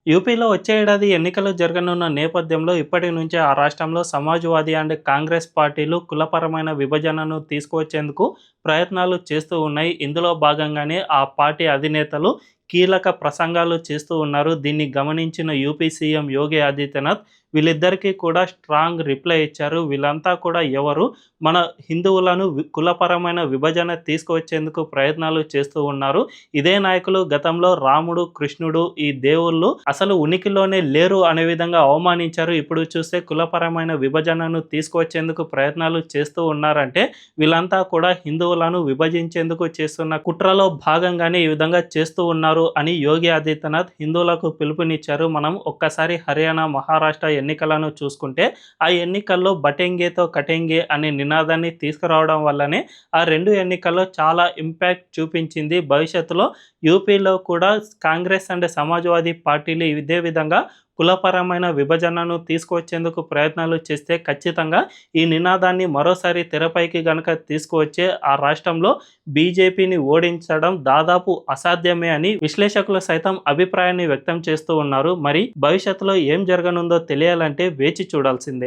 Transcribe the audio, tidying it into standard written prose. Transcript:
యూపీలో వచ్చే ఏడాది ఎన్నికలు జరగనున్న నేపథ్యంలో ఇప్పటి నుంచే ఆ రాష్ట్రంలో సమాజ్వాదీ అండ్ కాంగ్రెస్ పార్టీలు కులపరమైన విభజనను తీసుకువచ్చేందుకు ప్రయత్నాలు చేస్తూ ఉన్నాయి. ఇందులో భాగంగానే ఆ పార్టీ అధినేతలు కీలక ప్రసంగాలు చేస్తూ ఉన్నారు. దీన్ని గమనించిన యూపీ సీఎం యోగి ఆదిత్యనాథ్ వీళ్ళిద్దరికీ కూడా స్ట్రాంగ్ రిప్లై ఇచ్చారు. వీళ్ళంతా కూడా ఎవరు మన హిందువులను కులపరమైన విభజన తీసుకువచ్చేందుకు ప్రయత్నాలు చేస్తూ ఉన్నారు. ఇదే నాయకులు గతంలో రాముడు, కృష్ణుడు ఈ దేవుళ్ళు అసలు ఉనికిలోనే లేరు అనే విధంగా అవమానించారు. ఇప్పుడు చూస్తే కులపరమైన విభజనను తీసుకువచ్చేందుకు ప్రయత్నాలు చేస్తూ ఉన్నారంటే వీళ్ళంతా కూడా హిందువులను విభజించేందుకు చేస్తున్న కుట్రలో భాగంగానే ఈ విధంగా చేస్తూ ఉన్నారు అని యోగి ఆదిత్యనాథ్ హిందువులకు పిలుపునిచ్చారు. మనం ఒక్కసారి హర్యానా, మహారాష్ట్ర ఎన్నికలను చూసుకుంటే ఆ ఎన్నికల్లో బటెంగేతో కటెంగే అనే నినాదాన్ని తీసుకురావడం వల్లనే ఆ రెండు ఎన్నికల్లో చాలా ఇంపాక్ట్ చూపించింది. భవిష్యత్తులో యూపీలో కూడా కాంగ్రెస్ అండ్ సమాజ్వాదీ పార్టీలు ఇదే విధంగా కులపరమైన విభజనను తీసుకువచ్చేందుకు ప్రయత్నాలు చేస్తే ఖచ్చితంగా ఈ నినాదాన్ని మరోసారి తెరపైకి గనక తీసుకువచ్చే ఆ రాష్ట్రంలో బీజేపీని ఓడించడం దాదాపు అసాధ్యమే అని విశ్లేషకులు సైతం అభిప్రాయాన్ని వ్యక్తం చేస్తూ ఉన్నారు. మరి భవిష్యత్తులో ఏం జరగనుందో తెలియాలంటే వేచి చూడాల్సిందే.